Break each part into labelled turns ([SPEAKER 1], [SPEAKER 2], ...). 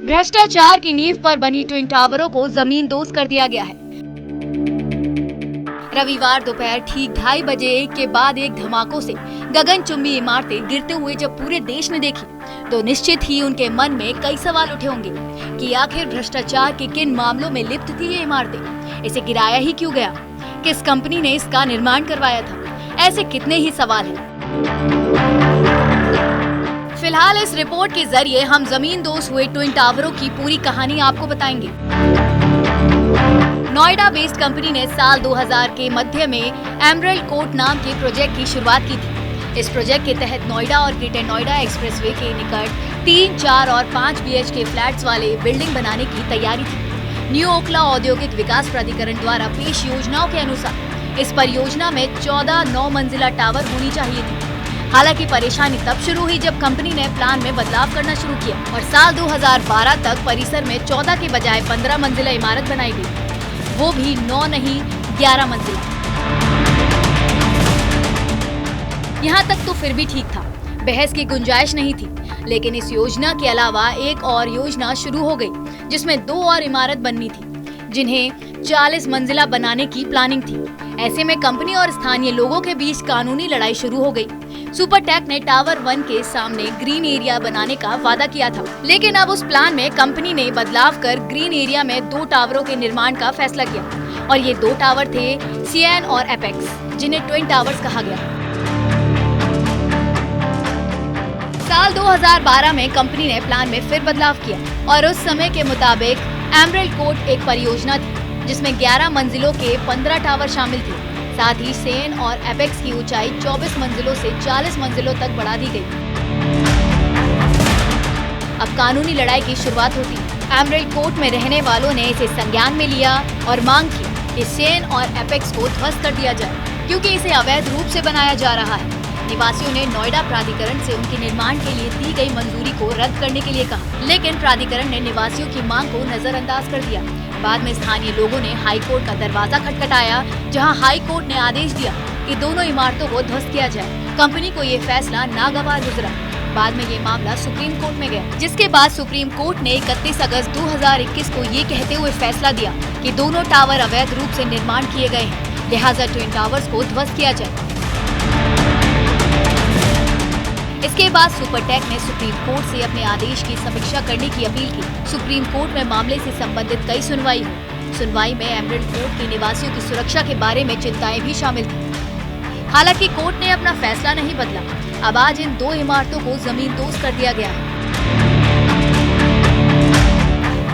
[SPEAKER 1] भ्रष्टाचार की नींव पर बनी ट्विन टावरों को जमींदोज कर दिया गया है। रविवार दोपहर ठीक 2:30 बजे एक के बाद एक धमाकों से गगनचुंबी इमारतें गिरते हुए जब पूरे देश ने देखी तो निश्चित ही उनके मन में कई सवाल उठे होंगे कि आखिर भ्रष्टाचार के किन मामलों में लिप्त थी ये इमारतें, इसे गिराया ही क्यों गया, किस कंपनी ने इसका निर्माण करवाया था, ऐसे कितने ही सवाल हैं। फिलहाल इस रिपोर्ट के जरिए हम जमींदोज हुए ट्विन टावरों की पूरी कहानी आपको बताएंगे। नोएडा बेस्ड कंपनी ने साल 2000 के मध्य में एमरल्ड कोर्ट नाम के प्रोजेक्ट की शुरुआत की थी। इस प्रोजेक्ट के तहत नोएडा और ग्रेटर नोएडा एक्सप्रेसवे के निकट 3, 4 और 5 BHK फ्लैट्स वाले बिल्डिंग बनाने की तैयारी थी। न्यू ओखला औद्योगिक विकास प्राधिकरण द्वारा पेश योजनाओं के अनुसार इस परियोजना में 14 9 मंजिला टावर होनी चाहिए थी। हालांकि परेशानी तब शुरू हुई जब कंपनी ने प्लान में बदलाव करना शुरू किया और साल 2012 तक परिसर में 14 के बजाय 15 मंजिला इमारत बनाई गई, वो भी 9 नहीं 11 मंजिला। यहाँ तक तो फिर भी ठीक था, बहस की गुंजाइश नहीं थी, लेकिन इस योजना के अलावा एक और योजना शुरू हो गई जिसमें 2 और इमारत बननी थी जिन्हें 40 मंजिला बनाने की प्लानिंग थी। ऐसे में कंपनी और स्थानीय लोगों के बीच कानूनी लड़ाई शुरू हो गई। सुपरटेक ने टावर 1 के सामने ग्रीन एरिया बनाने का वादा किया था, लेकिन अब उस प्लान में कंपनी ने बदलाव कर ग्रीन एरिया में 2 टावरों के निर्माण का फैसला किया और ये 2 टावर थे सिएन और एपेक्स, जिन्हें ट्विन टावर्स कहा गया। साल 2012 में कंपनी ने प्लान में फिर बदलाव किया और उस समय के मुताबिक एमरल्ड कोर्ट एक परियोजना थी जिसमें 11 मंजिलों के 15 टावर शामिल थे। साथ ही सेन और एपेक्स की ऊंचाई 24 मंजिलों से 40 मंजिलों तक बढ़ा दी गई। अब कानूनी लड़ाई की शुरुआत होती है। एमरल्ड कोर्ट में रहने वालों ने इसे संज्ञान में लिया और मांग की कि सेन और एपेक्स को ध्वस्त कर दिया जाए क्योंकि इसे अवैध रूप से बनाया जा रहा है। निवासियों ने नोएडा प्राधिकरण से उनके निर्माण के लिए दी गई मंजूरी को रद्द करने के लिए कहा, लेकिन प्राधिकरण ने निवासियों की मांग को नजरअंदाज कर दिया। बाद में स्थानीय लोगों ने हाई कोर्ट का दरवाजा खटखटाया, जहां हाई कोर्ट ने आदेश दिया कि दोनों इमारतों को ध्वस्त किया जाए। कंपनी को ये फैसला नागवार गुजरा। बाद में ये मामला सुप्रीम कोर्ट में गया, जिसके बाद सुप्रीम कोर्ट ने 31 अगस्त 2021 को ये कहते हुए फैसला दिया कि दोनों टावर अवैध रूप से निर्माण किए गए हैं, लिहाजा ट्विन टावर्स को ध्वस्त किया जाए। इसके बाद सुपरटेक ने सुप्रीम कोर्ट से अपने आदेश की समीक्षा करने की अपील की। सुप्रीम कोर्ट में मामले से संबंधित कई सुनवाई हुई। सुनवाई में एमरल्ड कोर्ट के निवासियों की सुरक्षा के बारे में चिंताएं भी शामिल थी। हालांकि कोर्ट ने अपना फैसला नहीं बदला। अब आज इन 2 इमारतों को जमींदोज कर दिया गया है।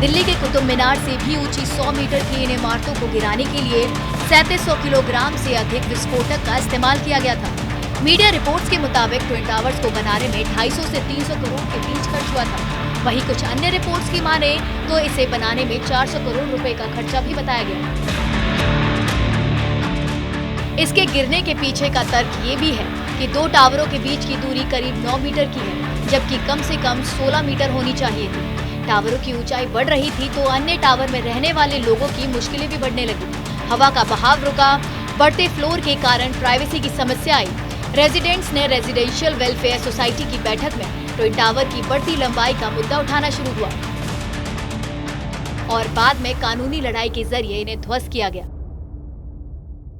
[SPEAKER 1] दिल्ली के कुतुब मीनार से भी ऊंची 100 मीटर की इन इमारतों को गिराने के लिए 3700 किलोग्राम से अधिक विस्फोटक का इस्तेमाल किया गया था। मीडिया रिपोर्ट्स के मुताबिक ट्विन टावर्स को बनाने में 250 से 300 करोड़ के बीच खर्च हुआ था। वहीं कुछ अन्य रिपोर्ट्स की माने तो इसे बनाने में 400 करोड़ रुपए का खर्चा भी बताया गया। इसके गिरने के पीछे का तर्क ये भी है कि 2 टावरों के बीच की दूरी करीब 9 मीटर की है, जबकि कम से कम 16 मीटर होनी चाहिए थी। टावरों की ऊंचाई बढ़ रही थी तो अन्य टावर में रहने वाले लोगों की मुश्किलें भी बढ़ने लगी। हवा का बहाव रुका, बढ़ते फ्लोर के कारण प्राइवेसी की समस्या आई। रेजिडेंट्स ने रेजिडेंशियल वेलफेयर सोसाइटी की बैठक में ट्विन टावर की बढ़ती लंबाई का मुद्दा उठाना शुरू हुआ और बाद में कानूनी लड़ाई के जरिए इन्हें ध्वस्त किया गया।